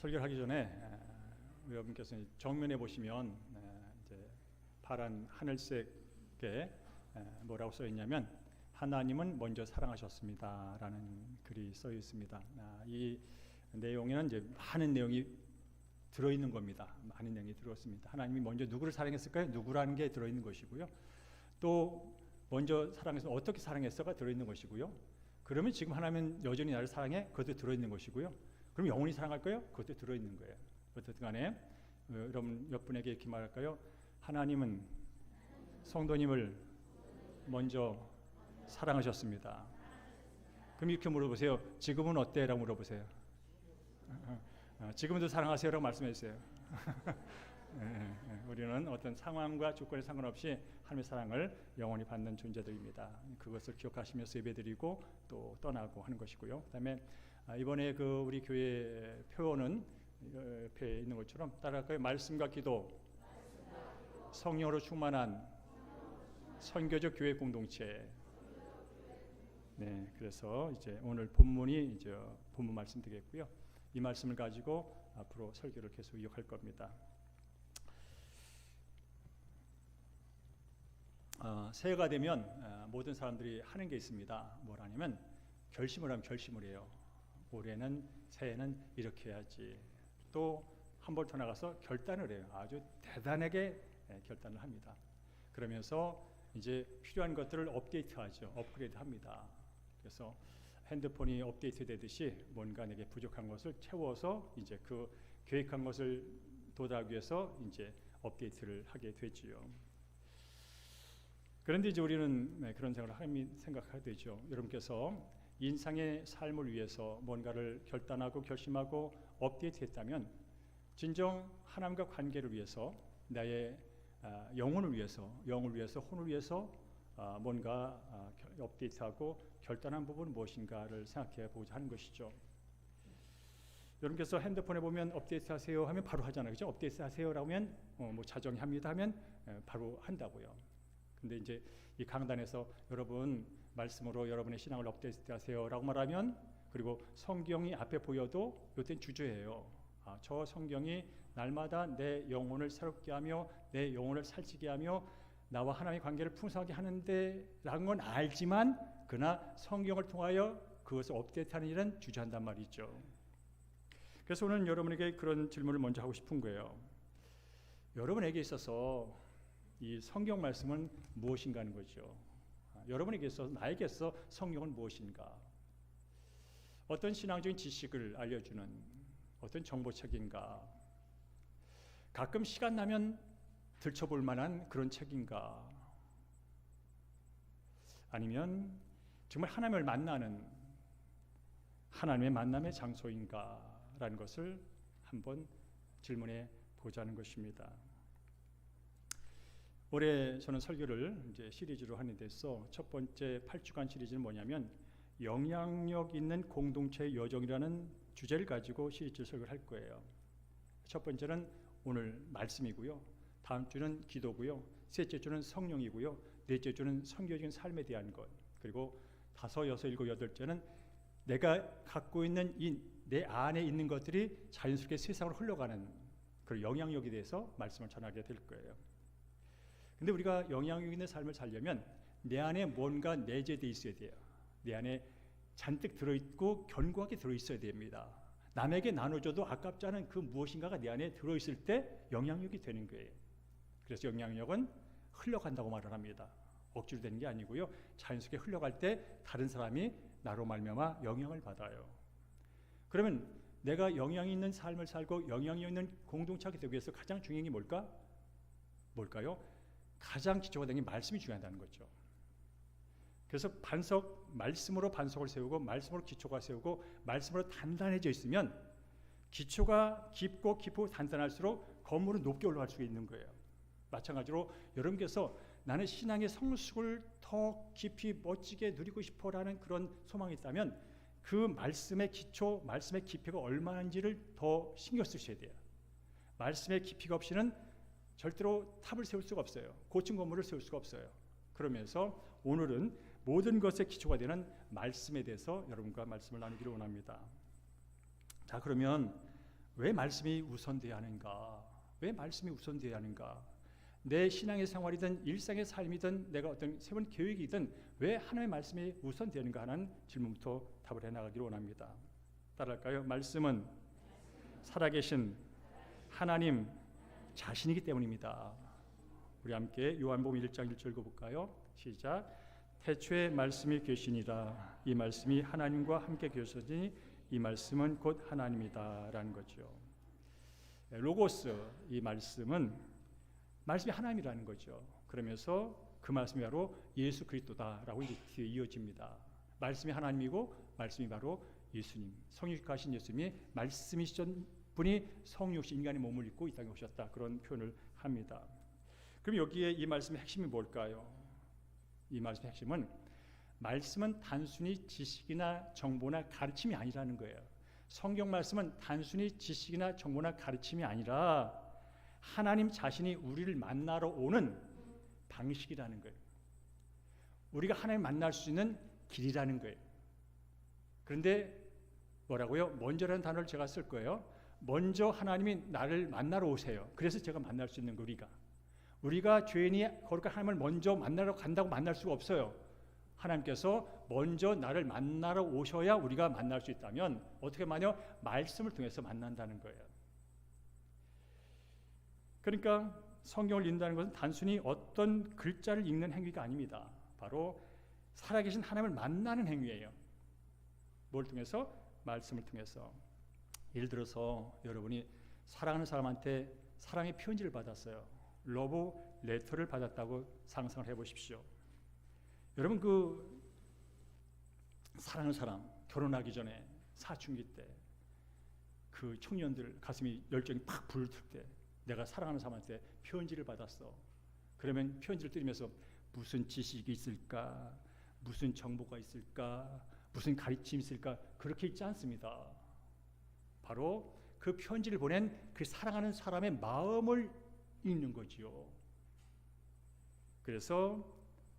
설교를 하기 전에 여러분께서 정면에 보시면 이제 파란 하늘색에 뭐라고 써 있냐면 하나님은 먼저 사랑하셨습니다라는 글이 써 있습니다. 이 내용에는 이제 많은 내용이 들어 있는 겁니다. 많은 내용이 들어있습니다. 하나님이 먼저 누구를 사랑했을까요? 누구라는 게 들어 있는 것이고요. 또 먼저 사랑해서 어떻게 사랑했어가 들어 있는 것이고요. 그러면 지금 하나님은 여전히 나를 사랑해? 그것도 들어 있는 것이고요. 그럼 영원히 사랑할까요? 그것도 들어 있는 거예요. 어쨌든 간에 여러분 몇 분에게 이렇게 말할까요? 하나님은 성도님을 먼저 사랑하셨습니다. 그럼 이렇게 물어보세요. 지금은 어때? 라고 물어보세요. 지금도 사랑하세요? 라고 말씀해 주세요. 우리는 어떤 상황과 조건에 상관없이 하나님의 사랑을 영원히 받는 존재들입니다. 그것을 기억하시면서 예배드리고 또 떠나고 하는 것이고요. 그 다음에 이번에 우리 교회 표어는 옆에 있는 것처럼 따라할까요? 말씀과 기도, 성령으로 충만한 선교적 교회 공동체. 네, 그래서 이제 오늘 본문이 이제 본문 말씀 되겠고요. 이 말씀을 가지고 앞으로 설교를 계속 이어갈 겁니다. 새해가 되면 모든 사람들이 하는 게 있습니다. 뭐라냐면 결심을 하면 결심을 해요. 올해는 새해는 이렇게 해야지. 또 한 번 더 나가서 결단을 해요. 아주 대단하게 결단을 합니다. 그러면서 이제 필요한 것들을 업데이트하죠. 업그레이드합니다. 그래서 핸드폰이 업데이트되듯이 뭔가 내게 부족한 것을 채워서 이제 그 계획한 것을 도달하기 위해서 이제 업데이트를 하게 되지요. 그런데 이제 우리는 그런 생각하게 되죠. 여러분께서 인상의 삶을 위해서 뭔가를 결단하고 결심하고 업데이트했다면 진정 하나님과 관계를 위해서 나의 영혼을 위해서 혼을 위해서 뭔가 업데이트하고 결단한 부분은 무엇인가를 생각해 보자 하는 것이죠. 여러분께서 핸드폰에 보면 업데이트 하세요 하면 바로 하잖아요. 그죠? 업데이트 하세요라고 하면 뭐 자정이 합니다 하면 바로 한다고요. 근데 이제 이 강단에서 여러분 말씀으로 여러분의 신앙을 업데이트 하세요라고 말하면 그리고 성경이 앞에 보여도 이때는 주저해요. 저 성경이 날마다 내 영혼을 새롭게 하며 내 영혼을 살찌게 하며 나와 하나님의 관계를 풍성하게 하는데 라는 건 알지만 그러나 성경을 통하여 그것을 업데이트하는 일은 주저한단 말이죠. 그래서 오늘 여러분에게 그런 질문을 먼저 하고 싶은 거예요. 여러분에게 있어서 이 성경 말씀은 무엇인가 하는 거죠. 여러분에게 있어서 나에게 있어서 성경은 무엇인가? 어떤 신앙적인 지식을 알려주는 어떤 정보책인가? 가끔 시간 나면 들춰볼 만한 그런 책인가? 아니면 정말 하나님을 만나는 하나님의 만남의 장소인가? 라는 것을 한번 질문해 보자는 것입니다. 올해 저는 설교를 이제 시리즈로 하는 데서 첫 번째 8주간 시리즈는 뭐냐면 영향력 있는 공동체의 여정이라는 주제를 가지고 시리즈 설교를 할 거예요. 첫 번째는 오늘 말씀이고요. 다음 주는 기도고요. 셋째 주는 성령이고요. 넷째 주는 선교적인 삶에 대한 것. 그리고 다섯, 여섯, 일곱, 여덟째는 내가 갖고 있는 내 안에 있는 것들이 자연스럽게 세상으로 흘러가는 그런 영향력에 대해서 말씀을 전하게 될 거예요. 근데 우리가 영향력 있는 삶을 살려면 내 안에 뭔가 내재되어 있어야 돼요. 내 안에 잔뜩 들어있고 견고하게 들어있어야 됩니다. 남에게 나눠줘도 아깝지 않은 그 무엇인가가 내 안에 들어있을 때 영향력이 되는 거예요. 그래서 영향력은 흘러간다고 말을 합니다. 억지로 되는 게 아니고요. 자연스럽게 흘러갈 때 다른 사람이 나로 말미암아 영향을 받아요. 그러면 내가 영향 있는 삶을 살고 영향력 있는 공동체가 되기 위해서 가장 중요한 게 뭘까요? 가장 기초가 되는 게 말씀이 중요하다는 거죠. 그래서 말씀으로 반석을 세우고 말씀으로 기초가 세우고 말씀으로 단단해져 있으면 기초가 깊고 단단할수록 건물은 높게 올라갈 수 있는 거예요. 마찬가지로 여러분께서 나는 신앙의 성숙을 더 깊이 멋지게 누리고 싶어라는 그런 소망이 있다면 그 말씀의 기초, 말씀의 깊이가 얼마인지를 더 신경 쓰셔야 돼요. 말씀의 깊이가 없이는 절대로 탑을 세울 수가 없어요. 고층 건물을 세울 수가 없어요. 그러면서 오늘은 모든 것의 기초가 되는 말씀에 대해서 여러분과 말씀을 나누기를 원합니다. 자, 그러면 왜 말씀이 우선돼야 하는가? 왜 말씀이 우선돼야 하는가? 내 신앙의 생활이든 일상의 삶이든 내가 어떤 세운 계획이든 왜 하나님의 말씀이 우선되는가 하는 질문부터 답을 해나가기를 원합니다. 따라할까요? 말씀은 살아계신 하나님 자신이기 때문입니다. 우리 함께 요한복음 1장 1절 읽어볼까요? 시작. 태초에 말씀이 계시니라. 이 말씀이 하나님과 함께 계셨으니 이 말씀은 곧 하나님이다 라는 거죠. 로고스, 이 말씀이 하나님이라는 거죠. 그러면서 그 말씀이 바로 예수 그리스도다라고 뒤에 이어집니다. 말씀이 하나님이고 말씀이 바로 예수님, 성육하신 예수님이 말씀이신 분이 성육신 인간의 몸을 입고 이 땅에 오셨다, 그런 표현을 합니다. 그럼 여기에 이 말씀의 핵심이 뭘까요? 이 말씀의 핵심은 말씀은 단순히 지식이나 정보나 가르침이 아니라는 거예요. 성경 말씀은 단순히 지식이나 정보나 가르침이 아니라 하나님 자신이 우리를 만나러 오는 방식이라는 거예요. 우리가 하나님 만날 수 있는 길이라는 거예요. 그런데 뭐라고요? 먼저라는 단어를 제가 쓸 거예요. 먼저 하나님이 나를 만나러 오세요. 그래서 제가 만날 수 있는 거. 우리가 죄인이 거룩한 하나님을 먼저 만나러 간다고 만날 수가 없어요. 하나님께서 먼저 나를 만나러 오셔야 우리가 만날 수 있다면 어떻게 만요? 말씀을 통해서 만난다는 거예요. 그러니까 성경을 읽는다는 것은 단순히 어떤 글자를 읽는 행위가 아닙니다. 바로 살아계신 하나님을 만나는 행위예요. 뭘 통해서? 말씀을 통해서. 예를 들어서 여러분이 사랑하는 사람한테 사랑의 편지를 받았어요. 러브 레터를 받았다고 상상을 해보십시오. 여러분, 그 사랑하는 사람 결혼하기 전에 사춘기 때 그 청년들 가슴이 열정이 팍 불을 때 내가 사랑하는 사람한테 편지를 받았어. 그러면 편지를 뜯으면서 무슨 지식이 있을까? 무슨 정보가 있을까? 무슨 가르침이 있을까? 그렇게 있지 않습니다. 바로 그 편지를 보낸 그 사랑하는 사람의 마음을 읽는 거지요. 그래서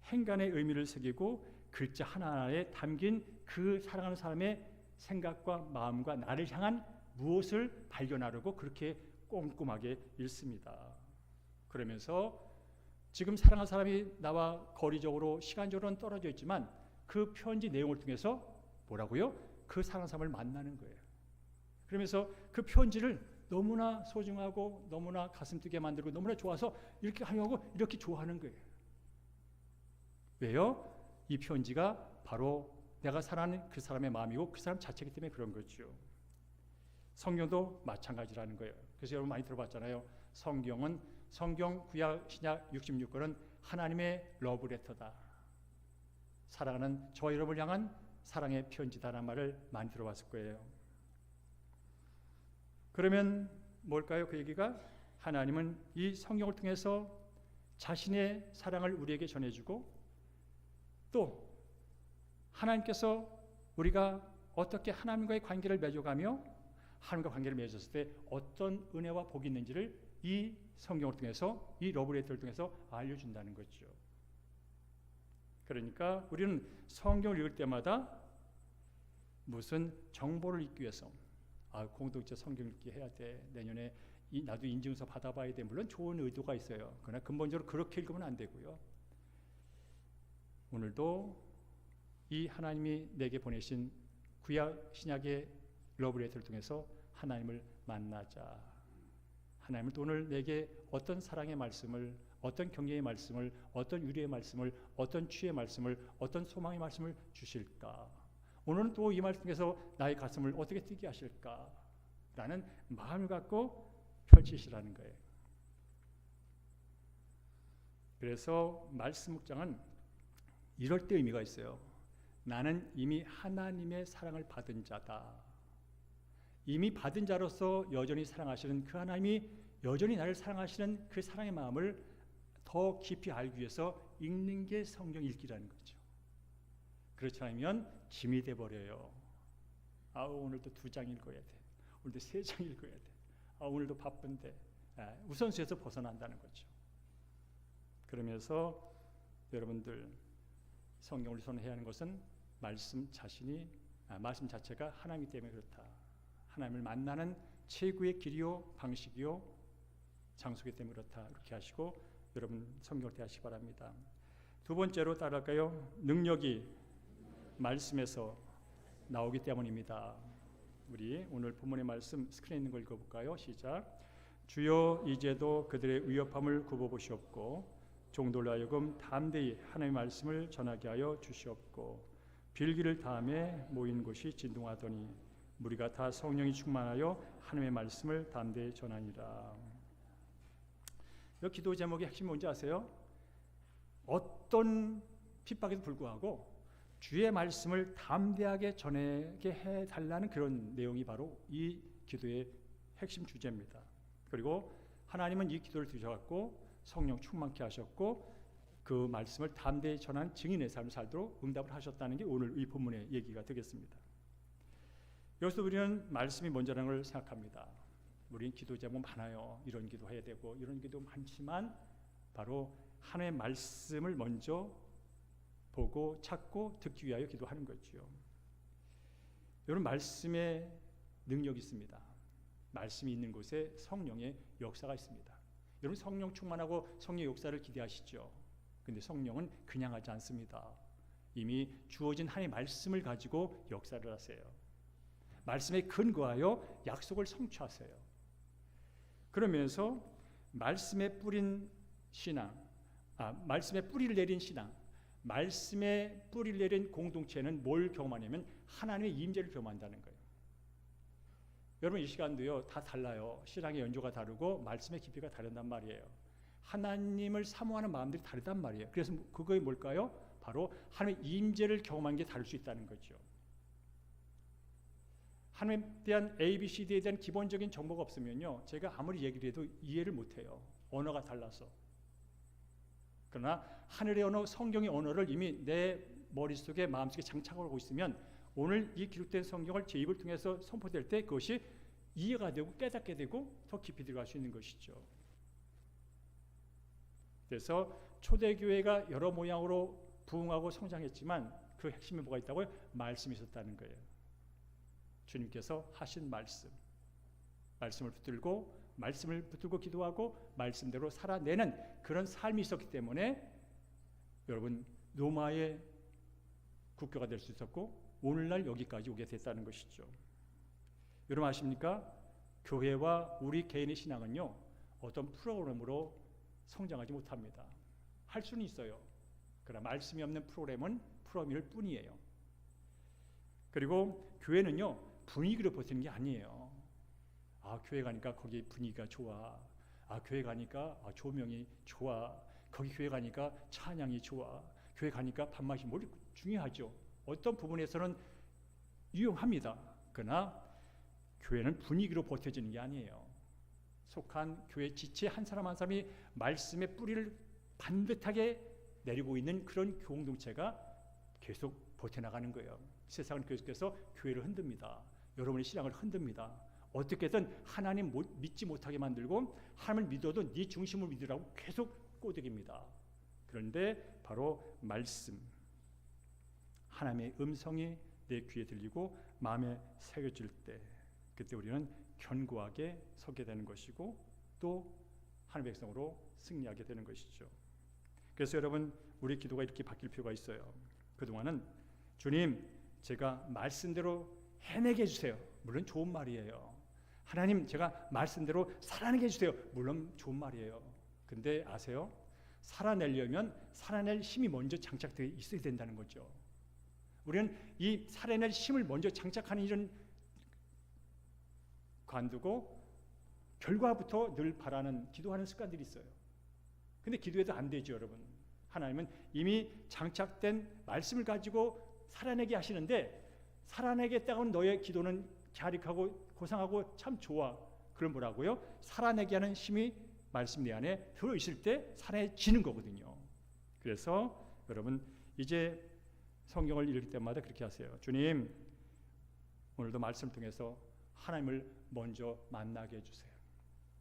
행간의 의미를 새기고 글자 하나하나에 담긴 그 사랑하는 사람의 생각과 마음과 나를 향한 무엇을 발견하려고 그렇게 꼼꼼하게 읽습니다. 그러면서 지금 사랑하는 사람이 나와 거리적으로 시간적으로는 떨어져 있지만 그 편지 내용을 통해서 뭐라고요? 그 사랑하는 사람을 만나는 거예요. 그러면서 그 편지를 너무나 소중하고 너무나 가슴 뛰게 만들고 너무나 좋아서 이렇게 하려고 이렇게 좋아하는 거예요. 왜요? 이 편지가 바로 내가 사랑하는 그 사람의 마음이고 그 사람 자체이기 때문에 그런 거죠. 성경도 마찬가지라는 거예요. 그래서 여러분 많이 들어봤잖아요. 성경 구약 신약 66권은 하나님의 러브레터다. 사랑하는 저와 여러분을 향한 사랑의 편지다라는 말을 많이 들어봤을 거예요. 그러면 뭘까요? 그 얘기가 하나님은 이 성경을 통해서 자신의 사랑을 우리에게 전해주고 또 하나님께서 우리가 어떻게 하나님과의 관계를 맺어가며 하나님과 관계를 맺었을 때 어떤 은혜와 복이 있는지를 이 성경을 통해서 이 러브레터를 통해서 알려준다는 거죠. 그러니까 우리는 성경을 읽을 때마다 무슨 정보를 읽기 위해서 공동체 성경 읽기 해야 돼. 내년에 나도 인증서 받아봐야 돼. 물론 좋은 의도가 있어요. 그러나 근본적으로 그렇게 읽으면 안 되고요. 오늘도 이 하나님이 내게 보내신 구약 신약의 러브레터를 통해서 하나님을 만나자. 하나님은 또 오늘 내게 어떤 사랑의 말씀을, 어떤 경계의 말씀을, 어떤 유리의 말씀을, 어떤 취의 말씀을, 어떤 소망의 말씀을 주실까? 오늘은 또 이 말씀 통해서 나의 가슴을 어떻게 뛰게 하실까? 라는 마음을 갖고 펼치시라는 거예요. 그래서 말씀 묵상은 이럴 때 의미가 있어요. 나는 이미 하나님의 사랑을 받은 자다. 이미 받은 자로서 여전히 사랑하시는 그 하나님이 여전히 나를 사랑하시는 그 사랑의 마음을 더 깊이 알기 위해서 읽는 게 성경 읽기라는 거죠. 그렇지 않으면 짐이 돼버려요. 오늘도 2장 읽어야 돼. 오늘도 3장 읽어야 돼. 오늘도 바쁜데. 우선순위에서 벗어난다는 거죠. 그러면서 여러분들 성경을 우선해야 하는 것은 말씀 자체가 하나님이기 때문에 그렇다. 하나님을 만나는 최고의 길이요 방식이요 장소이기 때문에 그렇다. 그렇게 하시고 여러분 성경을 대하시기 바랍니다. 두 번째로 따라갈까요? 능력이 말씀에서 나오기 때문입니다. 우리 오늘 본문의 말씀 스크린에 있는 걸 읽어볼까요? 시작. 주여 이제도 그들의 위협함을 굽어보시옵고 종들로 하여금 담대히 하나님의 말씀을 전하게 하여 주시옵고 빌기를 다음에 모인 곳이 진동하더니 무리가 다 성령이 충만하여 하나님의 말씀을 담대히 전하니라. 이 기도 제목의 핵심이 뭔지 아세요? 어떤 핍박에도 불구하고 주의 말씀을 담대하게 전하게 해달라는 그런 내용이 바로 이 기도의 핵심 주제입니다. 그리고 하나님은 이 기도를 들으셔갖고 성령 충만케 하셨고 그 말씀을 담대히 전한 증인의 삶을 살도록 응답을 하셨다는 게 오늘 이 본문의 얘기가 되겠습니다. 여기서 우리는 말씀이 먼저라는 걸 생각합니다. 우리는 기도 제목 많아요. 이런 기도 해야 되고 이런 기도 많지만 바로 하나님의 말씀을 먼저 보고 찾고 듣기 위하여 기도하는 거죠. 여러분 말씀에 능력이 있습니다. 말씀이 있는 곳에 성령의 역사가 있습니다. 여러분 성령 충만하고 성령의 역사를 기대하시죠. 근데 성령은 그냥 하지 않습니다. 이미 주어진 하나님의 말씀을 가지고 역사를 하세요. 말씀에 근거하여 약속을 성취하세요. 그러면서 말씀에 뿌린 신앙, 말씀에 뿌리를 내린 신앙, 말씀에 뿌리를 내린 공동체는 뭘 경험하냐면 하나님의 임재를 경험한다는 거예요. 여러분 이 시간도요 다 달라요. 신앙의 연조가 다르고 말씀의 깊이가 다른단 말이에요. 하나님을 사모하는 마음들이 다르단 말이에요. 그래서 그거이 뭘까요? 바로 하나님의 임재를 경험한 게 다를 수 있다는 거죠. 하나님에 대한 ABCD에 대한 기본적인 정보가 없으면요 제가 아무리 얘기를 해도 이해를 못해요. 언어가 달라서. 그러나 하늘의 언어, 성경의 언어를 이미 내 머릿속에 마음속에 장착하고 있으면 오늘 이 기록된 성경을 제 입을 통해서 선포될 때 그것이 이해가 되고 깨닫게 되고 더 깊이 들어갈 수 있는 것이죠. 그래서 초대교회가 여러 모양으로 부흥하고 성장했지만 그 핵심에 뭐가 있다고요? 말씀이 있었다는 거예요. 주님께서 하신 말씀을 붙들고 기도하고 말씀대로 살아내는 그런 삶이 있었기 때문에 여러분 로마의 국교가 될 수 있었고 오늘날 여기까지 오게 됐다는 것이죠. 여러분 아십니까? 교회와 우리 개인의 신앙은요 어떤 프로그램으로 성장하지 못합니다. 할 수는 있어요. 그러나 말씀이 없는 프로그램일 뿐이에요. 그리고 교회는요 분위기로 버티는 게 아니에요. 교회 가니까 거기 분위기가 좋아. 교회 가니까 조명이 좋아. 거기 교회 가니까 찬양이 좋아. 교회 가니까 밥맛이 중요하죠. 어떤 부분에서는 유용합니다. 그러나 교회는 분위기로 버텨지는 게 아니에요. 속한 교회 지체 한 사람 한 사람이 말씀의 뿌리를 반듯하게 내리고 있는 그런 공동체가 계속 버텨나가는 거예요. 세상은 계속해서 교회를 흔듭니다. 여러분의 신앙을 흔듭니다. 어떻게든 하나님 믿지 못하게 만들고 하나님을 믿어도 네 중심을 믿으라고 계속 꼬드깁니다. 그런데 바로 말씀, 하나님의 음성이 내 귀에 들리고 마음에 새겨질 때 그때 우리는 견고하게 서게 되는 것이고 또 하나님의 백성으로 승리하게 되는 것이죠. 그래서 여러분 우리 기도가 이렇게 바뀔 필요가 있어요. 그동안은 주님 제가 말씀대로 해내게 해주세요. 물론 좋은 말이에요. 하나님 제가 말씀대로 살아내게 해주세요. 물론 좋은 말이에요. 근데 아세요? 살아내려면 살아낼 힘이 먼저 장착되어 있어야 된다는 거죠. 우리는 이 살아낼 힘을 먼저 장착하는 일은 관두고 결과부터 늘 바라는 기도하는 습관들이 있어요. 근데 기도해도 안 되죠, 여러분. 하나님은 이미 장착된 말씀을 가지고 살아내게 하시는데 살아내겠다고는 너의 기도는 갸륵하고 고상하고 참 좋아. 그럼 뭐라고요? 살아내게 하는 힘이 말씀 내 안에 들어있을 때 살아내지는 거거든요. 그래서 여러분 이제 성경을 읽을 때마다 그렇게 하세요. 주님 오늘도 말씀을 통해서 하나님을 먼저 만나게 해주세요.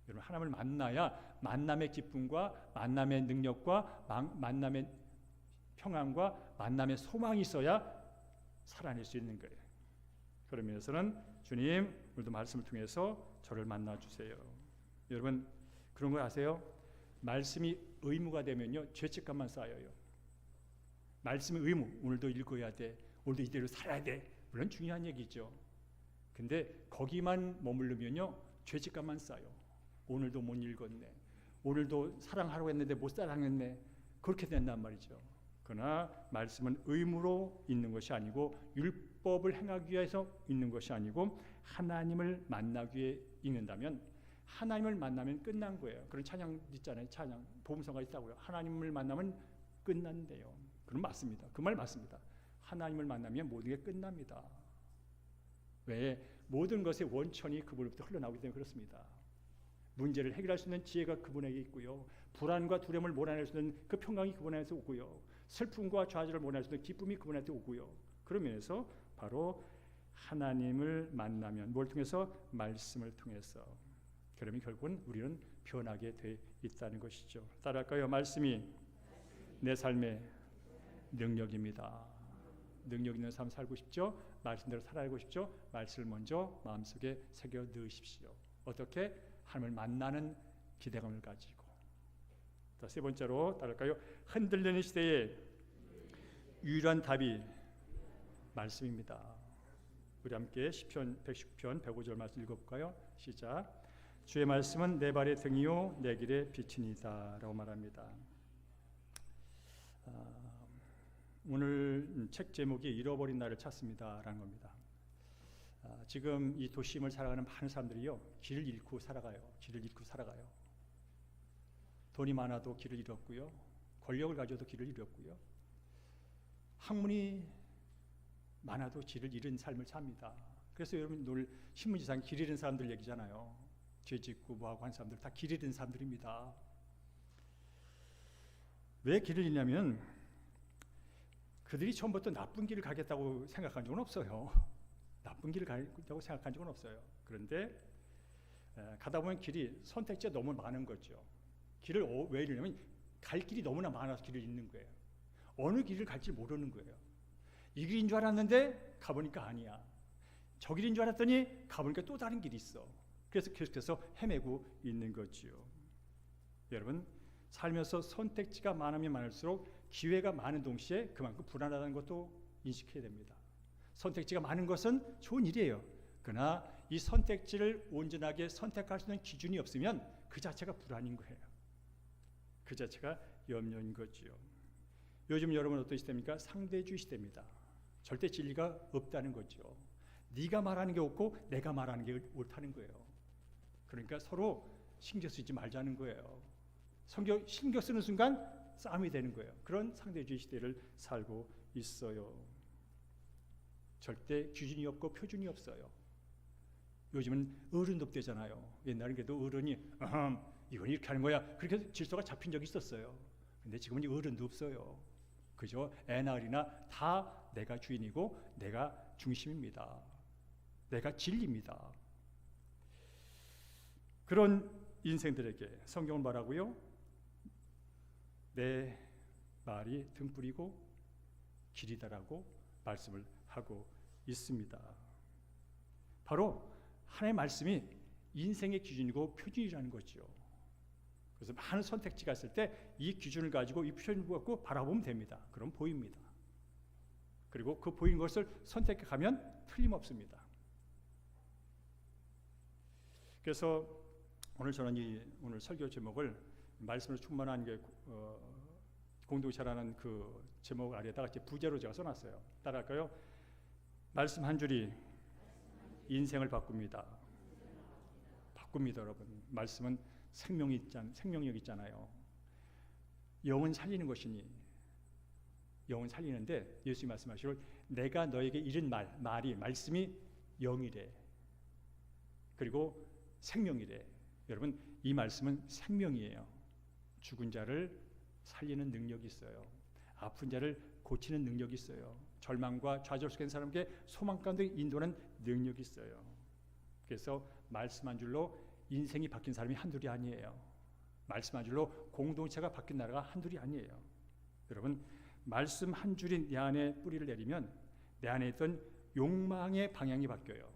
여러분 하나님을 만나야 만남의 기쁨과 만남의 능력과 만남의 평안과 만남의 소망이 있어야 살아낼 수 있는 거예요. 그러면서는 주님 오늘도 말씀을 통해서 저를 만나 주세요. 여러분 그런 거 아세요? 말씀이 의무가 되면요 죄책감만 쌓여요. 말씀이 의무, 오늘도 읽어야 돼, 오늘도 이대로 살아야 돼, 물론 중요한 얘기죠. 근데 거기만 머무르면요 죄책감만 쌓여. 오늘도 못 읽었네, 오늘도 사랑하려고 했는데 못 사랑했네, 그렇게 된단 말이죠. 그러나 말씀은 의무로 있는 것이 아니고, 율법을 행하기 위해서 있는 것이 아니고, 하나님을 만나기 위해 읽는다면, 하나님을 만나면 끝난 거예요. 그런 찬양 있잖아요. 찬양 복음서가 있다고요. 하나님을 만나면 끝난대요. 그럼 맞습니다. 그 말 맞습니다. 하나님을 만나면 모든 게 끝납니다. 왜? 모든 것의 원천이 그분으로부터 흘러나오기 때문에 그렇습니다. 문제를 해결할 수 있는 지혜가 그분에게 있고요, 불안과 두려움을 몰아낼 수 있는 그 평강이 그분에게서 오고요, 슬픔과 좌절을 몰아낼 수 있는 기쁨이 그분한테 오고요. 그런 면에서 바로 하나님을 만나면 뭘 통해서? 말씀을 통해서. 그러면 결국은 우리는 변하게 돼 있다는 것이죠. 따라할까요? 말씀이 내 삶의 능력입니다. 능력 있는 삶 살고 싶죠? 말씀대로 살아가고 싶죠? 말씀을 먼저 마음속에 새겨 넣으십시오. 어떻게? 하나님을 만나는 기대감을 가지고. 자, 세 번째로 따를까요? 흔들리는 시대에 유일한 답이 말씀입니다. 우리 함께 시편 119편 105절 말씀 읽어볼까요? 시작. 주의 말씀은 내 발의 등이요 내 길의 빛이니이다 라고 말합니다. 오늘 책 제목이 잃어버린 나를 찾습니다 라는 겁니다. 지금 이 도심을 살아가는 많은 사람들이요 길을 잃고 살아가요. 길을 잃고 살아가요. 돈이 많아도 길을 잃었고요, 권력을 가져도 길을 잃었고요, 학문이 많아도 길을 잃은 삶을 삽니다. 그래서 여러분 오늘 신문지상 길 잃은 사람들 얘기잖아요. 죄 짓고 뭐하고 한 사람들 다 길 잃은 사람들입니다. 왜 길을 잃냐면 그들이 처음부터 나쁜 길을 가겠다고 생각한 적은 없어요. 나쁜 길을 가겠다고 생각한 적은 없어요. 그런데 가다 보면 길이 선택지가 너무 많은 거죠. 길을 왜 잃냐면 갈 길이 너무나 많아서 길을 잃는 거예요. 어느 길을 갈지 모르는 거예요. 이 길인 줄 알았는데 가보니까 아니야. 저 길인 줄 알았더니 가보니까 또 다른 길이 있어. 그래서 계속해서 헤매고 있는 거지요. 여러분 살면서 선택지가 많으면 많을수록 기회가 많은 동시에 그만큼 불안하다는 것도 인식해야 됩니다. 선택지가 많은 것은 좋은 일이에요. 그러나 이 선택지를 온전하게 선택할 수 있는 기준이 없으면 그 자체가 불안인 거예요. 그 자체가 염려인 거지요. 요즘 여러분 어떤 시대입니까? 상대주의 시대입니다. 절대 진리가 없다는 거죠. 네가 말하는 게 옳고 내가 말하는 게 옳다는 거예요. 그러니까 서로 신경 쓰지 말자는 거예요. 신경 쓰는 순간 싸움이 되는 거예요. 그런 상대주의 시대를 살고 있어요. 절대 기준이 없고 표준이 없어요. 요즘은 어른도 없대잖아요. 옛날엔 그래도 어른이 이건 이렇게 하는 거야, 그렇게 질서가 잡힌 적이 있었어요. 근데 지금은 어른도 없어요. 그죠? 애나으리나 다 내가 주인이고 내가 중심입니다. 내가 진리입니다. 그런 인생들에게 성경은 말하고요, 내 말이 등불이고 길이다라고 말씀을 하고 있습니다. 바로 하나님의 말씀이 인생의 기준이고 표준이라는 거죠. 그래서 많은 선택지가 있을 때 이 기준을 가지고 이 표준을 갖고 바라보면 됩니다. 그럼 보입니다. 그리고 그 보이는 것을 선택해 가면 틀림없습니다. 그래서 오늘 저는 오늘 설교 제목을 말씀으로 충만한 게 공동체라는 그 제목 아래다가 부제로 제가 써놨어요. 따라할까요? 말씀 한 줄이 인생을 바꿉니다. 바꿉니다, 여러분. 말씀은 생명력 있잖아요. 영은 살리는 것이니 영은 살리는데 예수님 말씀하시기로 내가 너에게 이른 말씀이 영이래. 그리고 생명이래. 여러분 이 말씀은 생명이에요. 죽은 자를 살리는 능력이 있어요. 아픈 자를 고치는 능력이 있어요. 절망과 좌절 속에 있는 사람에게 소망 가운데 인도하는 능력이 있어요. 그래서 말씀 한 줄로 인생이 바뀐 사람이 한둘이 아니에요. 말씀 한 줄로 공동체가 바뀐 나라가 한둘이 아니에요. 여러분 말씀 한 줄이 내 안에 뿌리를 내리면 내 안에 있던 욕망의 방향이 바뀌어요.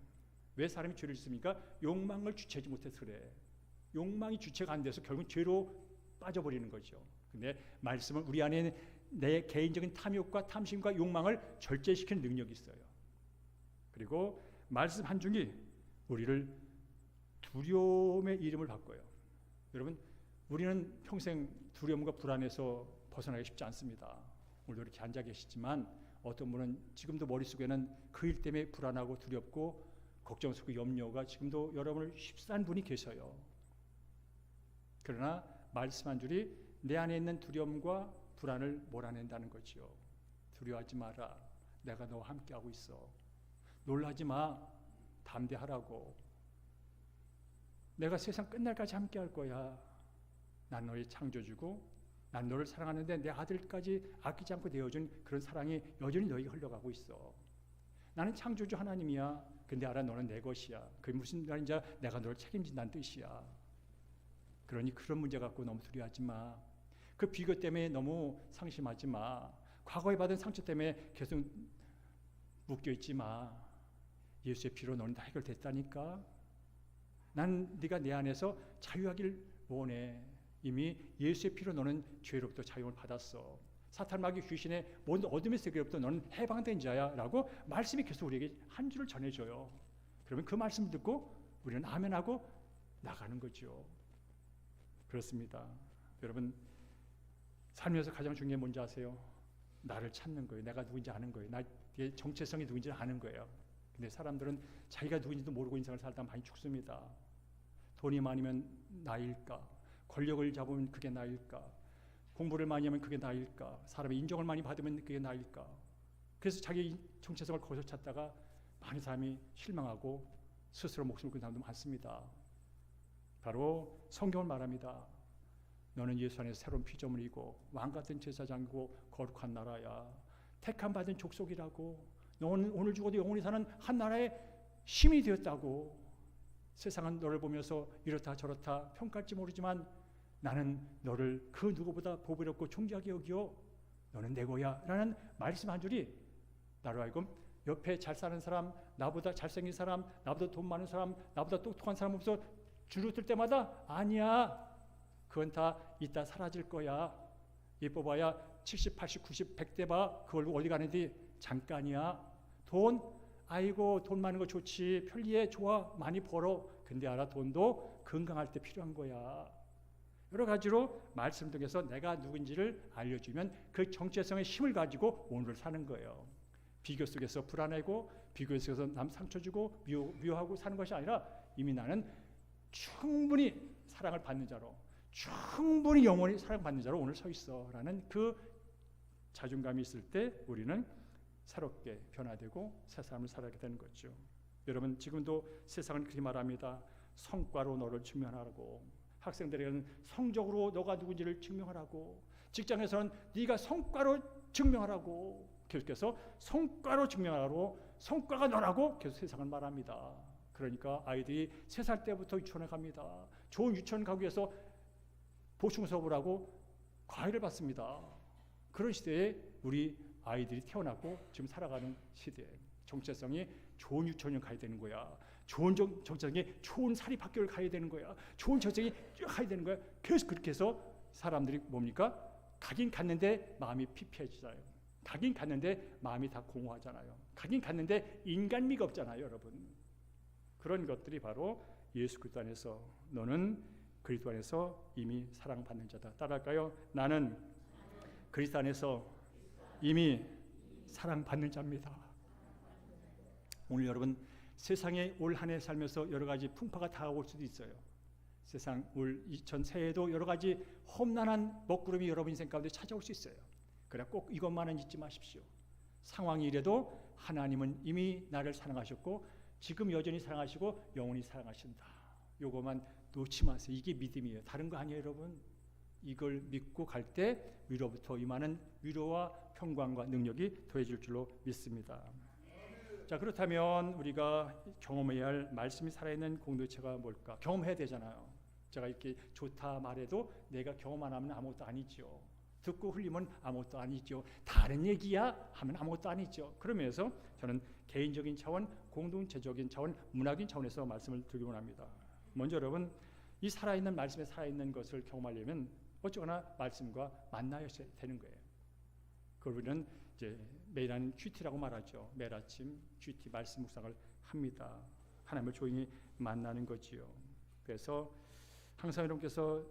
왜 사람이 죄를 짓습니까? 욕망을 주체하지 못해서 그래. 욕망이 주체가 안 돼서 결국 죄로 빠져버리는 거죠. 근데 말씀은 우리 안에 내 개인적인 탐욕과 탐심과 욕망을 절제시키는 능력이 있어요. 그리고 말씀 한 줄이 우리를 두려움의 이름을 바꿔요. 여러분, 우리는 평생 두려움과 불안에서 벗어나기 쉽지 않습니다. 오늘도 이렇게 앉아 계시지만 어떤 분은 지금도 머릿속에는 그 일 때문에 불안하고 두렵고 걱정스럽고 염려가 지금도 여러분을 휩싸는 분이 계셔요. 그러나 말씀 한 줄이 내 안에 있는 두려움과 불안을 몰아낸다는 거지요. 두려워하지 마라. 내가 너와 함께하고 있어. 놀라지 마. 담대하라고. 내가 세상 끝날까지 함께할 거야. 난 너의 창조주고 난 너를 사랑하는데 내 아들까지 아끼지 않고 내어준 그런 사랑이 여전히 너에게 흘러가고 있어. 나는 창조주 하나님이야. 근데 알아, 너는 내 것이야. 그게 무슨 말인지 내가 너를 책임진다는 뜻이야. 그러니 그런 문제 갖고 너무 두려워하지 마. 그 비교 때문에 너무 상심하지 마. 과거에 받은 상처 때문에 계속 묶여있지 마. 예수의 피로 너는 다 해결됐다니까. 난 네가 내 안에서 자유하길 원해. 이미 예수의 피로 너는 죄로부터 자유를 받았어. 사탄 마귀 귀신의 모든 어둠의 세계로부터 너는 해방된 자야 라고 말씀이 계속 우리에게 한 줄을 전해줘요. 그러면 그 말씀을 듣고 우리는 아멘하고 나가는 거죠. 그렇습니다. 여러분, 살면서 가장 중요한 게 뭔지 아세요? 나를 찾는 거예요. 내가 누군지 아는 거예요. 나의 정체성이 누군지 아는 거예요. 근데 사람들은 자기가 누군지도 모르고 인생을 살다 많이 죽습니다. 돈이 많으면 나일까? 권력을 잡으면 그게 나일까? 공부를 많이 하면 그게 나일까? 사람의 인정을 많이 받으면 그게 나일까? 그래서 자기 정체성을 거기서 찾다가 많은 사람이 실망하고 스스로 목숨을 끊는 사람도 많습니다. 바로 성경을 말합니다. 너는 예수 안에서 새로운 피조물이고 왕같은 제사장이고 거룩한 나라야. 택함 받은 족속이라고. 너는 오늘 죽어도 영원히 사는 한 나라의 힘이 되었다고. 세상은 너를 보면서 이렇다 저렇다 평가할지 모르지만 나는 너를 그 누구보다 보배롭고 존귀하게 여기어. 너는 내 거야 라는 말씀 한 줄이 나로 하여금 옆에 잘 사는 사람, 나보다 잘생긴 사람, 나보다 돈 많은 사람, 나보다 똑똑한 사람 없어 줄을 뜰 때마다 아니야. 그건 다 이따 사라질 거야. 예뻐봐야 70, 80, 90, 100대 봐. 그걸 원리 가는데 잠깐이야. 돈? 아이고 돈 많은 거 좋지. 편리해. 좋아. 많이 벌어. 근데 알아, 돈도 건강할 때 필요한 거야. 여러 가지로 말씀 통해서 내가 누군지를 알려주면 그 정체성의 힘을 가지고 오늘을 사는 거예요. 비교 속에서 불안하고 비교 속에서 남 상처 주고 미워하고 사는 것이 아니라 이미 나는 충분히 사랑을 받는 자로, 충분히 영원히 사랑받는 자로 오늘 서 있어 라는 그 자존감이 있을 때 우리는 새롭게 변화되고 새 삶을 살아가게 되는 거죠. 여러분, 지금도 세상은 그렇게 말합니다. 성과로 너를 증명하라고. 학생들에게는 성적으로 너가 누군지를 증명하라고. 직장에서는 네가 성과로 증명하라고. 계속해서 성과로 증명하라고. 성과가 너라고 계속 세상은 말합니다. 그러니까 아이들이 3살 때부터 유치원에 갑니다. 좋은 유치원 가기 위해서 보충 수업을 하고 과외를 받습니다. 그런 시대에 우리 아이들이 태어났고 지금 살아가는 시대. 정체성이 좋은 유치원을 가야 되는 거야. 좋은 정체성이 좋은 사립학교를 가야 되는 거야. 좋은 정체성이 가야 되는 거야. 계속 그렇게 해서 사람들이 뭡니까? 가긴 갔는데 마음이 피폐해지잖아요. 가긴 갔는데 마음이 다 공허하잖아요. 가긴 갔는데 인간미가 없잖아요, 여러분. 그런 것들이 바로 예수 그리스도 안에서 너는 그리스도 안에서 이미 사랑받는 자다. 따라할까요? 나는 그리스도 안에서 이미 사랑받는 자입니다. 오늘 여러분, 세상에 올 한 해 살면서 여러 가지 풍파가 다가올 수도 있어요. 세상 올 2000 새해에도 여러 가지 험난한 먹구름이 여러분 인생 가운데 찾아올 수 있어요. 그러나 꼭 이것만은 잊지 마십시오. 상황이 이래도 하나님은 이미 나를 사랑하셨고 지금 여전히 사랑하시고 영원히 사랑하신다. 요것만 놓지 마세요. 이게 믿음이에요. 다른 거 아니에요, 여러분. 이걸 믿고 갈 때 위로부터 임하는 위로와 평강과 능력이 더해질 줄로 믿습니다. 자, 그렇다면 우리가 경험해야 할 말씀이 살아있는 공동체가 뭘까? 경험해야 되잖아요. 제가 이렇게 좋다 말해도 내가 경험 안 하면 아무것도 아니죠. 듣고 흘리면 아무것도 아니죠. 다른 얘기야 하면 아무것도 아니죠. 그러면서 저는 개인적인 차원, 공동체적인 차원, 문학인 차원에서 말씀을 드리곤 합니다. 먼저 여러분, 이 살아있는 말씀에 살아있는 것을 경험하려면 어쩌거나 말씀과 만나야 되는 거예요. 그걸 우리는 이제 매일 하는 GT라고 말하죠. 매일 아침 GT 말씀 묵상을 합니다. 하나님을 조용히 만나는 거지요. 그래서 항상 여러분께서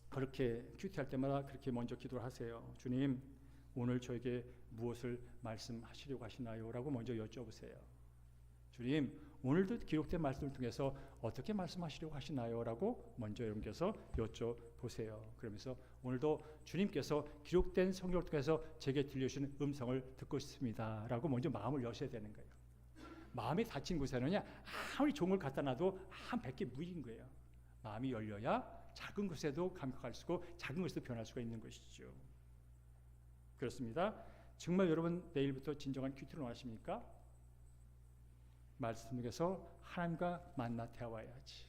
그렇게 큐티할 때마다 그렇게 먼저 기도를 하세요. 주님, 오늘 저에게 무엇을 말씀하시려고 하시나요? 라고 먼저 여쭤보세요. 주님, 오늘도 기록된 말씀을 통해서 어떻게 말씀하시려고 하시나요? 라고 먼저 여러분께서 여쭤보세요. 그러면서 오늘도 주님께서 기록된 성경을 통해서 제게 들려주시는 음성을 듣고 싶습니다. 라고 먼저 마음을 여셔야 되는 거예요. 마음이 닫힌 곳에는요, 아무리 좋은 걸 갖다 놔도 한 100개 무익인 거예요. 마음이 열려야 작은 것에도 감격할 수 있고 작은 것에도 변할 수가 있는 것이죠. 그렇습니다. 정말 여러분 내일부터 진정한 큐티를 원하십니까? 말씀 속에서 하나님과 만나 대화해야지.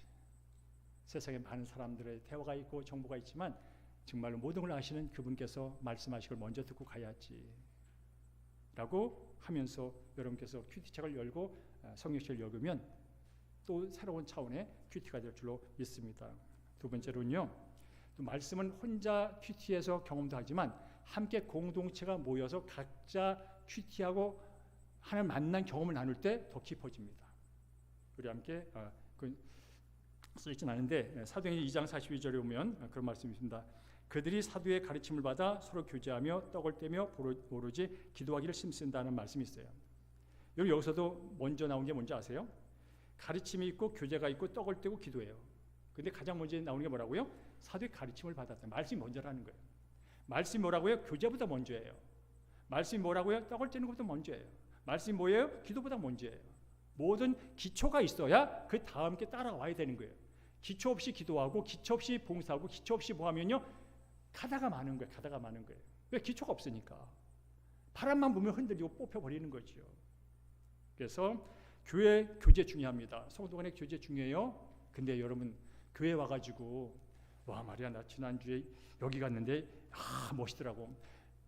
세상에 많은 사람들의 대화가 있고 정보가 있지만 정말로 모든 걸 아시는 그분께서 말씀하시고 먼저 듣고 가야지 라고 하면서 여러분께서 큐티책을 열고 성경책을 읽으면 또 새로운 차원의 큐티가 될 줄로 믿습니다. 두 번째로는요, 또 말씀은 혼자 큐티에서 경험도 하지만 함께 공동체가 모여서 각자 큐티하고 하나님 만난 경험을 나눌 때 더 깊어집니다. 우리 함께 써있진 않은데 사도행전 2장 42절에 보면 그런 말씀이 있습니다. 그들이 사도의 가르침을 받아 서로 교제하며 떡을 떼며 오로지 기도하기를 힘쓴다는 말씀이 있어요. 여기서도 먼저 나온 게 뭔지 아세요? 가르침이 있고 교제가 있고 떡을 떼고 기도해요. 근데 가장 먼저 나오는 게 뭐라고요? 사도의 가르침을 받았다. 말씀이 먼저라는 거예요. 말씀이 뭐라고요? 교제보다 먼저예요. 말씀이 뭐라고요? 떡을 떼는 것보다 먼저예요. 말씀이 뭐예요? 기도보다 먼저예요. 모든 기초가 있어야 그 다음 게 따라와야 되는 거예요. 기초 없이 기도하고 기초 없이 봉사하고 기초 없이 뭐 하면요, 가다가 마는 거예요. 가다가 마는 거예요. 왜? 기초가 없으니까. 바람만 불면 흔들리고 뽑혀버리는 거죠. 그래서 교회 교제 중요합니다. 성도 간의 교제 중요해요. 근데 여러분 교회 와가지고 와 말이야, 나 지난주에 여기 갔는데 멋있더라고.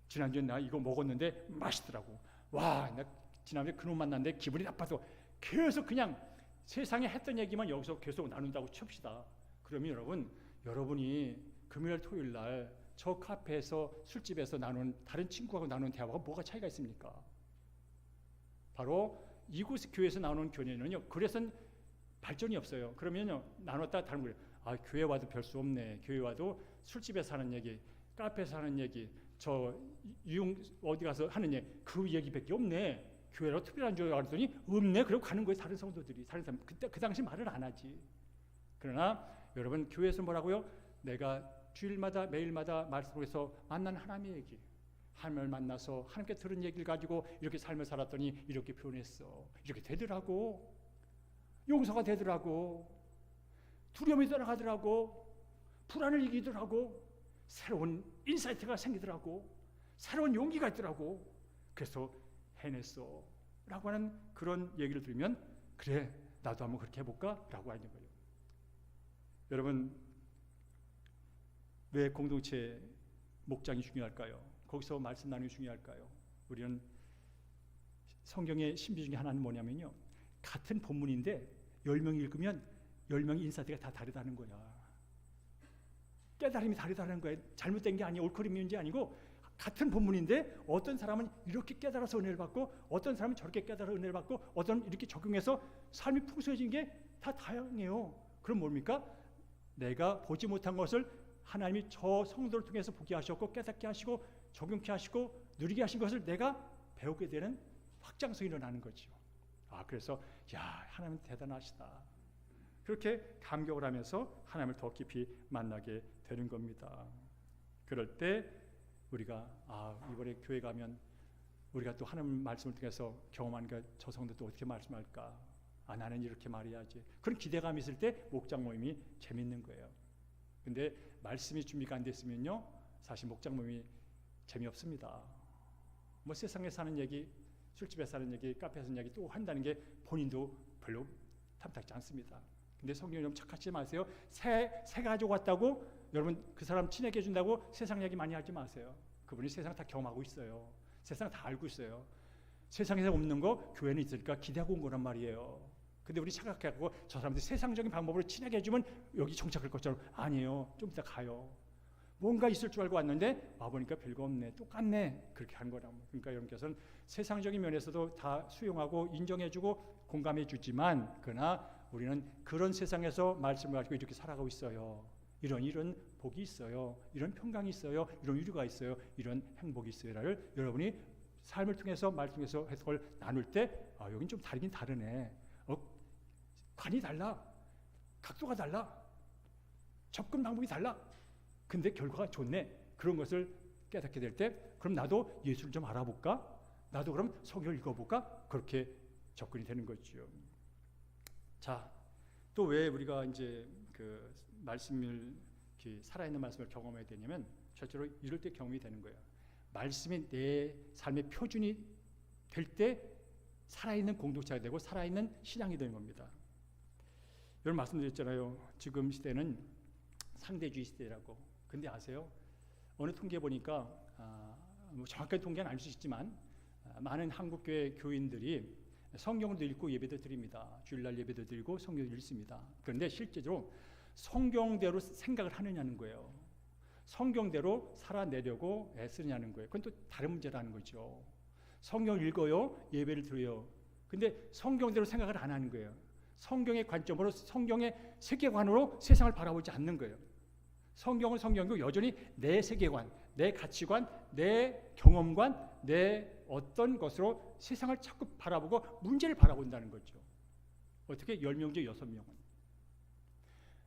지난주에 나 이거 먹었는데 맛있더라고. 와, 나 지난주에 그놈 만났는데 기분이 나빠서 계속 그냥 세상에 했던 얘기만 여기서 계속 나눈다고 칩시다. 그러면 여러분이 금요일 토요일 날 저 카페에서 술집에서 나눈 다른 친구하고 나눈 대화가 뭐가 차이가 있습니까? 바로 이곳 교회에서 나오는 교회는요, 그래서는 발전이 없어요. 그러면요, 나눴다 다른 거예요. 아, 교회 와도 별 수 없네. 교회 와도 술집에서 하는 얘기, 카페에서 하는 얘기, 저 유흥 어디 가서 하는 얘기, 그 얘기밖에 없네. 교회로 특별한 줄 알았더니 없네. 그러고 가는 거예요. 다른 성도들이, 다른 사람. 그 당시 말을 안 하지. 그러나 여러분 교회에서 뭐라고요? 내가 주일마다 매일마다 말씀에서 만난 하나님의 얘기, 하나님을 만나서 하나님께 들은 얘기를 가지고 이렇게 삶을 살았더니 이렇게 표현했어. 이렇게 되더라고. 용서가 되더라고. 두려움이 떠나가더라고. 불안을 이기더라고. 새로운 인사이트가 생기더라고. 새로운 용기가 있더라고. 그래서 해냈어 라고 하는 그런 얘기를 들으면 그래, 나도 한번 그렇게 해볼까? 라고 하는 거예요. 여러분, 왜 공동체 목장이 중요할까요? 거기서 말씀 나누기 중요할까요? 우리는 성경의 신비 중에 하나는 뭐냐면요, 같은 본문인데 10명이 읽으면 10명의 인사이트가 다 다르다는 거야. 깨달음이 다르다는 거예요. 잘못된 게 아니고 옳거림 문제 아니고 같은 본문인데 어떤 사람은 이렇게 깨달아서 은혜를 받고 어떤 사람은 저렇게 깨달아서 은혜를 받고 어떤 이렇게 적용해서 삶이 풍성해진 게 다 다양해요. 그럼 뭡니까? 내가 보지 못한 것을 하나님이 저 성도를 통해서 보게 하셨고 깨닫게 하시고 적용케 하시고 누리게 하신 것을 내가 배우게 되는 확장성이 일어나는 거죠. 아, 그래서 야, 하나님 대단하시다. 그렇게 감격을 하면서 하나님을 더 깊이 만나게 되는 겁니다. 그럴 때 우리가 이번에 교회 가면 우리가 또 하나님 말씀을 통해서 경험하니까 저 성도도 어떻게 말씀할까? 나는 이렇게 말해야지. 그런 기대감이 있을 때 목장 모임이 재밌는 거예요. 근데 말씀이 준비가 안 됐으면요, 사실 목장 모임이 재미없습니다. 뭐 세상에 사는 얘기, 술집에 사는 얘기, 카페에서 사는 얘기 또 한다는 게 본인도 별로 탐탁지 않습니다. 근데 성경이 좀 착하지 마세요. 새 가지고 왔다고 여러분 그 사람 친하게 해준다고 세상 얘기 많이 하지 마세요. 그분이 세상 다 경험하고 있어요. 세상 다 알고 있어요. 세상에서 없는 거 교회는 있으니까 기대하고 온 거란 말이에요. 근데 우리 착각해갖고 저 사람들이 세상적인 방법으로 친하게 해주면 여기 정착할 것처럼 아니에요. 좀 이따 가요. 뭔가 있을 줄 알고 왔는데 와보니까 별거 없네. 똑같네. 그렇게 한 거라고. 그러니까 여러분께서는 세상적인 면에서도 다 수용하고 인정해주고 공감해주지만 그러나 우리는 그런 세상에서 말씀을 가지고 이렇게 살아가고 있어요. 이런 복이 있어요. 이런 평강이 있어요. 이런 위로가 있어요. 이런 행복이 있어요를 여러분이 삶을 통해서 말을 통해서 해석을 나눌 때 여긴 좀 다르긴 다르네. 관이 달라. 각도가 달라. 접근 방법이 달라. 근데 결과가 좋네. 그런 것을 깨닫게 될 때 그럼 나도 예수를 좀 알아볼까? 나도 그럼 성경을 읽어볼까? 그렇게 접근이 되는 거죠. 자, 또 왜 우리가 이제 그 말씀을 살아있는 말씀을 경험해야 되냐면 실제로 이럴 때 경험이 되는 거예요. 말씀이 내 삶의 표준이 될 때 살아있는 공동체가 되고 살아있는 신앙이 되는 겁니다. 여러분 말씀드렸잖아요. 지금 시대는 상대주의 시대라고. 근데 아세요? 어느 통계 보니까 뭐 정확한 통계는 알 수 있지만 많은 한국교회 교인들이 성경도 읽고 예배도 드립니다. 주일날 예배도 드리고 성경도 읽습니다. 그런데 실제로 성경대로 생각을 하느냐는 거예요. 성경대로 살아내려고 애쓰느냐는 거예요. 그건 또 다른 문제라는 거죠. 성경 읽어요. 예배를 드려요. 근데 성경대로 생각을 안 하는 거예요. 성경의 관점으로 성경의 세계관으로 세상을 바라보지 않는 거예요. 성경은 성경이고 여전히 내 세계관, 내 가치관, 내 경험관, 내 어떤 것으로 세상을 자꾸 바라보고 문제를 바라본다는 거죠. 어떻게 10명 중 6명은.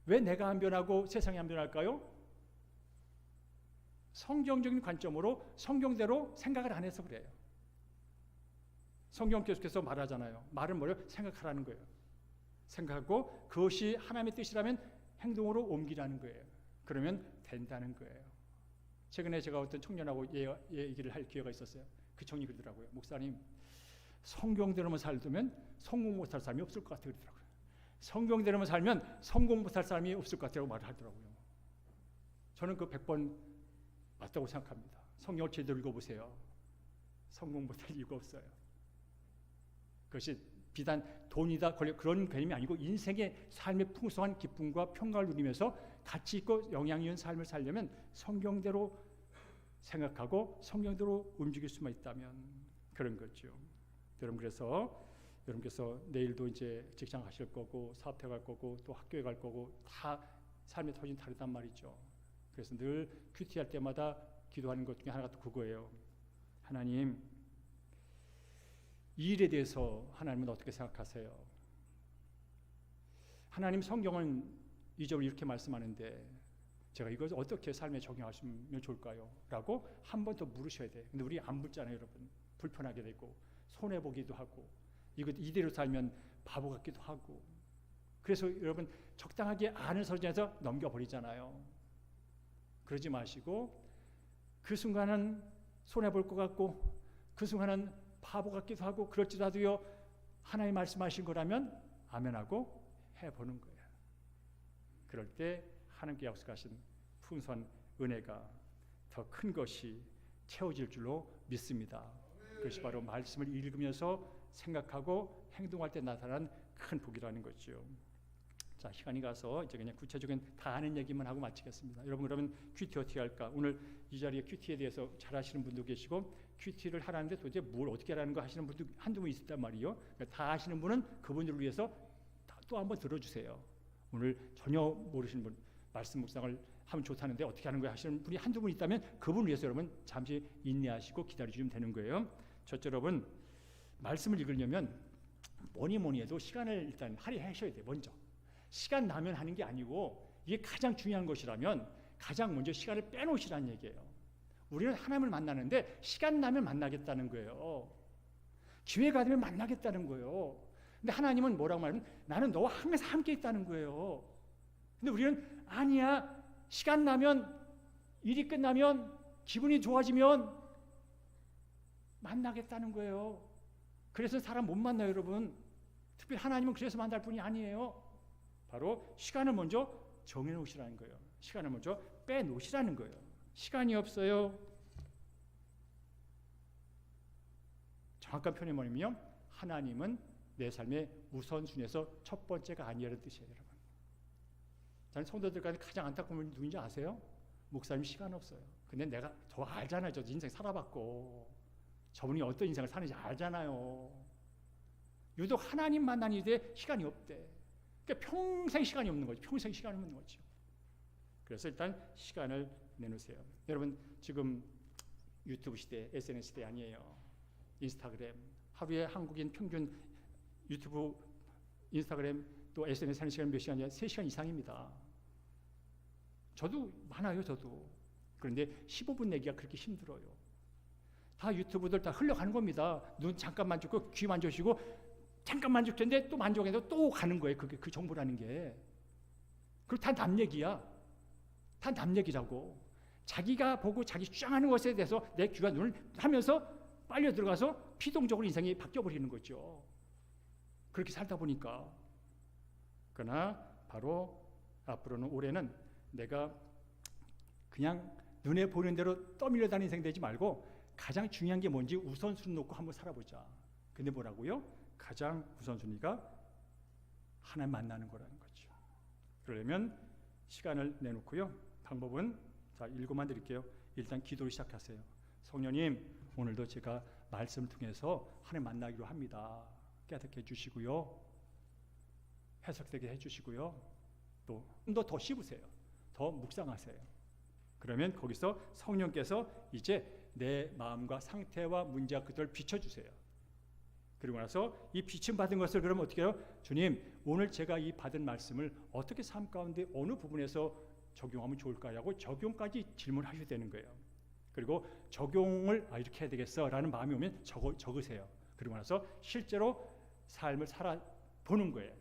왜 내가 안 변하고 세상이 안 변할까요? 성경적인 관점으로 성경대로 생각을 안 해서 그래요. 성경 계속해서 말하잖아요. 말은 뭐예요? 생각하라는 거예요. 생각하고 그것이 하나님의 뜻이라면 행동으로 옮기라는 거예요. 그러면 된다는 거예요. 최근에 제가 어떤 청년하고 얘기를 할 기회가 있었어요. 그 청년이 그러더라고요. 목사님, 성경대로만 살면 성공 못할 사람이 없을 것 같아요. 그러더라고요. 성경대로만 살면 성공 못할 사람이 없을 것 같다고 말을 하더라고요. 저는 그 100번 맞다고 생각합니다. 성경을 제대로 읽어보세요. 성공 못할 이유가 없어요. 그것이 비단 돈이다 그런 개념이 아니고 인생의 삶의 풍성한 기쁨과 평강을 누리면서 가치 있고 영향 있는 삶을 살려면 성경대로 생각하고 성경대로 움직일 수만 있다면 그런 거죠. 여러분 그래서 여러분께서 내일도 이제 직장 가실 거고 사업해 갈 거고 또 학교에 갈 거고 다 삶의 터전이 다르단 말이죠. 그래서 늘 큐티할 때마다 기도하는 것 중에 하나가 또 그거예요. 하나님, 이 일에 대해서 하나님은 어떻게 생각하세요? 하나님 성경은 이 점을 이렇게 말씀하는데 제가 이것을 어떻게 삶에 적용하시면 좋을까요? 라고 한 번 더 물으셔야 돼요. 근데 우리 안 묻잖아요, 여러분. 불편하게 되고 손해보기도 하고 이대로 살면 바보 같기도 하고 그래서 여러분 적당하게 아는 선에서 넘겨버리잖아요. 그러지 마시고 그 순간은 손해볼 것 같고 그 순간은 바보 같기도 하고 그럴지라도요 하나님 말씀하신 거라면 아멘하고 해보는 거예요. 그럴 때 하나님께 약속하신 풍성한 은혜가 더 큰 것이 채워질 줄로 믿습니다. 그것이 바로 말씀을 읽으면서 생각하고 행동할 때 나타난 큰 복이라는 거죠. 자, 시간이 가서 이제 그냥 구체적인 다 아는 얘기만 하고 마치겠습니다. 여러분 그러면 큐티 어떻게 할까? 오늘 이 자리에 큐티에 대해서 잘 하시는 분도 계시고 큐티를 하라는데 도대체 뭘 어떻게 하라는 거 하시는 분도 한두 분 있단 말이에요. 그러니까 다 아시는 분은 그분들을 위해서 또 한번 들어주세요. 오늘 전혀 모르시는 분 말씀 묵상을 하면 좋다는데 어떻게 하는 거야 하시는 분이 한두 분 있다면 그분을 위해서 여러분 잠시 인내하시고 기다려주시면 되는 거예요. 첫째 여러분 말씀을 읽으려면 뭐니 해도 시간을 일단 할애하셔야 돼요. 먼저 시간 나면 하는 게 아니고 이게 가장 중요한 것이라면 가장 먼저 시간을 빼놓으시라는 얘기예요. 우리는 하나님을 만나는데 시간 나면 만나겠다는 거예요. 기회가 되면 만나겠다는 거예요. 근데 하나님은 뭐라고 말하면 나는 너와 항상 함께 있다는 거예요. 근데 우리는 아니야. 시간 나면 일이 끝나면 기분이 좋아지면 만나겠다는 거예요. 그래서 사람 못 만나요, 여러분. 특별히 하나님은 그래서 만날 분이 아니에요. 바로 시간을 먼저 정해놓으시라는 거예요. 시간을 먼저 빼놓으시라는 거예요. 시간이 없어요. 정확한 표현이 뭐냐면 하나님은 내 삶의 우선순위에서 첫 번째가 아니라는 뜻이에요. 여러분. 저는 성도들까지 가장 안타까운 분이 누군지 아세요? 목사님 시간 없어요. 근데 내가 더 알잖아요. 저 인생 살아봤고 저분이 어떤 인생을 사는지 알잖아요. 유독 하나님 만나는 일에 시간이 없대. 그러니까 평생 시간이 없는 거죠. 평생 시간이 없는 거죠. 그래서 일단 시간을 내놓으세요. 여러분 지금 유튜브 시대, SNS 시대 아니에요. 인스타그램. 하루에 한국인 평균 유튜브, 인스타그램 또 SNS 하는 시간 몇 시간이냐? 3시간 이상입니다. 저도 많아요. 저도. 그런데 15분 내기가 그렇게 힘들어요. 다 유튜브들 다 흘러가는 겁니다. 눈 잠깐 만졌고 귀 만져주고 잠깐 만질 텐데 또 만져서 또 가는 거예요. 그게 그 정보라는 게. 그리고 다 남 얘기야. 다 남 얘기라고. 자기가 보고 자기 주장하는 것에 대해서 내 귀가 눈을 하면서 빨려 들어가서 피동적으로 인생이 바뀌어버리는 거죠. 그렇게 살다 보니까. 그러나 바로 앞으로는 올해는 내가 그냥 눈에 보이는 대로 떠밀려 다니는 인생 되지 말고 가장 중요한 게 뭔지 우선순위 놓고 한번 살아보자. 근데 뭐라고요? 가장 우선순위가 하나님 만나는 거라는 거죠. 그러려면 시간을 내놓고요. 방법은 자 읽어만 드릴게요. 일단 기도를 시작하세요. 성령님 오늘도 제가 말씀을 통해서 하나님 만나기로 합니다. 깨닫게 해주시고요. 해석되게 해주시고요. 또 좀 더 씹으세요. 더 묵상하세요. 그러면 거기서 성령께서 이제 내 마음과 상태와 문제와 그들을 비춰주세요. 그리고 나서 이 비침 받은 것을 그러면 어떻게 해요? 주님 오늘 제가 이 받은 말씀을 어떻게 삶 가운데 어느 부분에서 적용하면 좋을까라고 적용까지 질문하셔야 되는 거예요. 그리고 적용을 이렇게 해야 되겠어 라는 마음이 오면 적으세요. 그리고 나서 실제로 삶을 살아보는 거예요.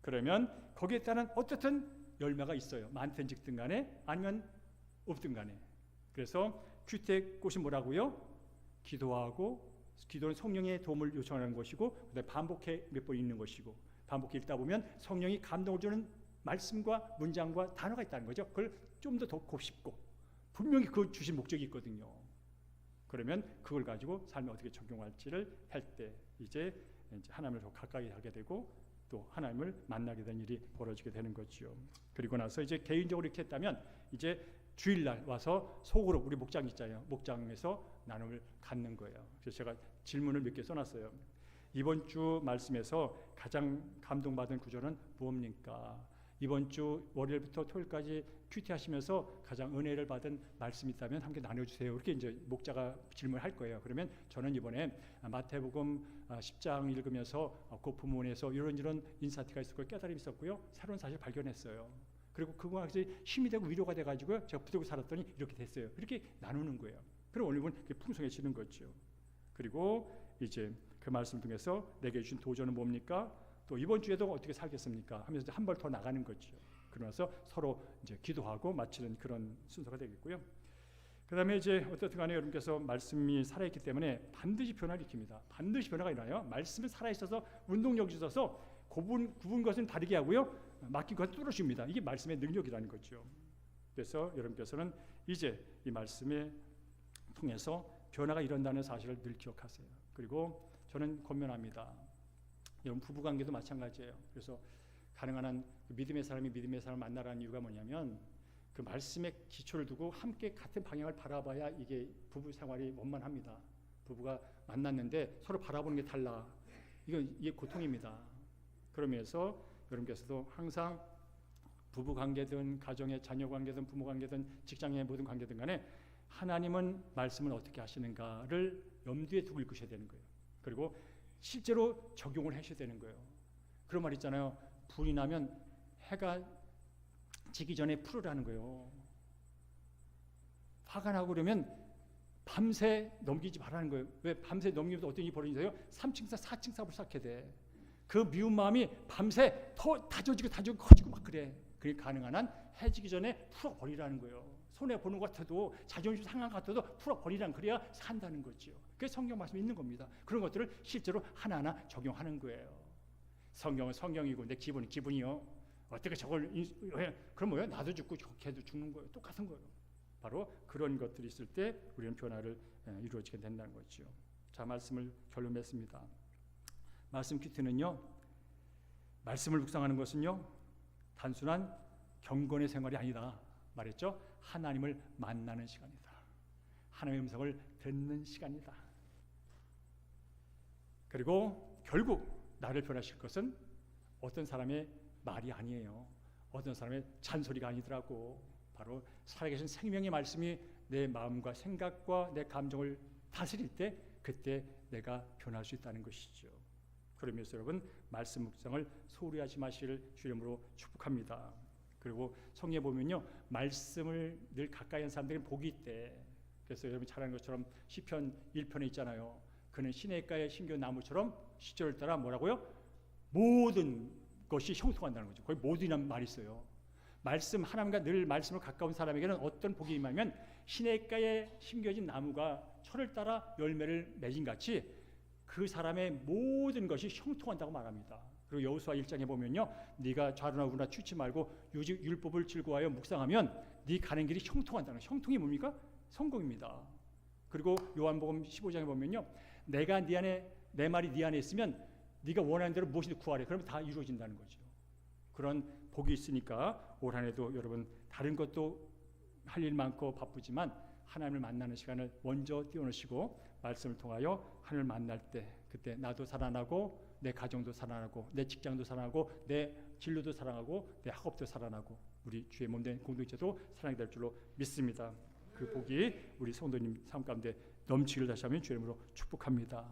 그러면 거기에 따른 어떻든 열매가 있어요. 많든 적든 간에 아니면 없든 간에. 그래서 큐텍 꽃이 뭐라고요? 기도하고 기도는 성령의 도움을 요청하는 것이고 그다음에 반복해 몇 번 읽는 것이고 반복해 읽다 보면 성령이 감동을 주는 말씀과 문장과 단어가 있다는 거죠. 그걸 좀 더 곱씹고 분명히 그 주신 목적이 있거든요. 그러면 그걸 가지고 삶에 어떻게 적용할지를 할 때 이제 하나님을 더 가까이 하게 되고 또 하나님을 만나게 된 일이 벌어지게 되는 거죠. 그리고 나서 이제 개인적으로 이렇게 했다면 이제 주일날 와서 속으로 우리 목장 있잖아요. 목장에서 나눔을 갖는 거예요. 그래서 제가 질문을 몇 개 써놨어요. 이번 주 말씀에서 가장 감동받은 구절은 무엇입니까? 이번 주 월요일부터 토요일까지 큐티 하시면서 가장 은혜를 받은 말씀이 있다면 함께 나눠주세요. 이렇게 이제 목자가 질문할 거예요. 그러면 저는 이번에 마태복음 10장 읽으면서 그 부문에서 이런 인사이트가 있었고 깨달음이 있었고요. 새로운 사실을 발견했어요. 그리고 그거가 힘이 되고 위로가 돼가지고요. 제가 붙들고 살았더니 이렇게 됐어요. 이렇게 나누는 거예요. 그리고 오늘은 풍성해지는 거죠. 그리고 이제 그 말씀 통해서 내게 주신 도전은 뭡니까? 또 이번 주에도 어떻게 살겠습니까? 하면서 한 발 더 나가는 거죠. 그러면서 서로 이제 기도하고 마치는 그런 순서가 되겠고요. 그다음에 이제 어떻든 간에 여러분께서 말씀이 살아있기 때문에 반드시 변화를 일으킵니다. 반드시 변화가 일어나요. 말씀은 살아있어서 운동력이 있어서 구분 것은 다르게 하고요. 맡긴 것은 뚫어줍니다. 이게 말씀의 능력이라는 거죠. 그래서 여러분께서는 이제 이 말씀에 통해서 변화가 일어난다는 사실을 늘 기억하세요. 그리고 저는 권면합니다. 여러분 부부관계도 마찬가지예요. 그래서 가능한 한 믿음의 사람이 믿음의 사람을 만나라는 이유가 뭐냐면 그 말씀의 기초를 두고 함께 같은 방향을 바라봐야 이게 부부 생활이 원만합니다. 부부가 만났는데 서로 바라보는 게 달라. 이게 고통입니다. 그러면서 여러분께서도 항상 부부 관계든 가정의 자녀 관계든 부모 관계든 직장의 모든 관계든 간에 하나님은 말씀을 어떻게 하시는가를 염두에 두고 읽으셔야 되는 거예요. 그리고 실제로 적용을 하셔야 되는 거예요. 그런 말 있잖아요. 불이 나면 해가 지기 전에 풀으라는 거예요. 화가 나고 그러면 밤새 넘기지 말라는 거예요. 왜 밤새 넘기면서 어떤 일이 벌어지세요? 3층사 4층사부터 시작해 돼. 그 미운 마음이 밤새 더 다져지고 커지고 막 그래. 그게 가능한 한 해지기 전에 풀어버리라는 거예요. 손해보는 것 같아도 자존심 상한 것 같아도 풀어버리라는 그래야 산다는 거죠. 그게 성경 말씀이 있는 겁니다. 그런 것들을 실제로 하나하나 적용하는 거예요. 성경은 성경이고 내 기분은 기분이요. 어떻게 저걸 그럼 뭐예요? 나도 죽고 걔도 죽는 거예요. 똑같은 거예요. 바로 그런 것들이 있을 때 우리는 변화를 이루어지게 된다는 거죠. 자, 말씀을 결론 맺습니다. 말씀 큐티는요, 말씀을 묵상하는 것은요, 단순한 경건의 생활이 아니다 말했죠. 하나님을 만나는 시간이다. 하나님의 음성을 듣는 시간이다. 그리고 결국 나를 변화시킬 것은 어떤 사람의 말이 아니에요. 어떤 사람의 잔소리가 아니더라고. 바로 살아계신 생명의 말씀이 내 마음과 생각과 내 감정을 다스릴 때 그때 내가 변할 수 있다는 것이죠. 그러면서 여러분 말씀 묵상을 소홀히 하지 마시기를 주 이름으로 축복합니다. 그리고 성경에 보면요, 말씀을 늘 가까이 한 사람들은 복이 있대. 그래서 여러분 잘 아는 것처럼 시편 1편에 있잖아요. 그는 시냇가의 신겨 나무처럼 시절을 따라 뭐라고요? 모든 것이 형통한다는 거죠. 거기 모든이라는 말이 있어요. 말씀, 하나님과 늘 말씀을 가까운 사람에게는 어떤 복이 임하면 시냇가에 심겨진 나무가 철을 따라 열매를 맺은 같이 그 사람의 모든 것이 형통한다고 말합니다. 그리고 여호수아 1장에 보면요, 네가 좌로나 우로나 치우치 말고 율법을 즐거워하여 묵상하면 네 가는 길이 형통한다는 거예요. 형통이 뭡니까? 성공입니다. 그리고 요한복음 15장에 보면요, 내가 네 안에, 내 말이 네 안에 있으면 네가 원하는 대로 무엇이든 구하래. 그러면 다 이루어진다는 거죠. 그런 복이 있으니까 올 한 해도 여러분 다른 것도 할 일 많고 바쁘지만 하나님을 만나는 시간을 먼저 띄워놓으시고 말씀을 통하여 하나님을 만날 때 그때 나도 살아나고 내 가정도 살아나고 내 직장도 살아나고 내 진로도 살아나고 내 학업도 살아나고 우리 주의 몸된 공동체도 살아나게 될 줄로 믿습니다. 그 복이 우리 성도님 삶 가운데 넘치기를 다시 한번 주의 이름으로 축복합니다.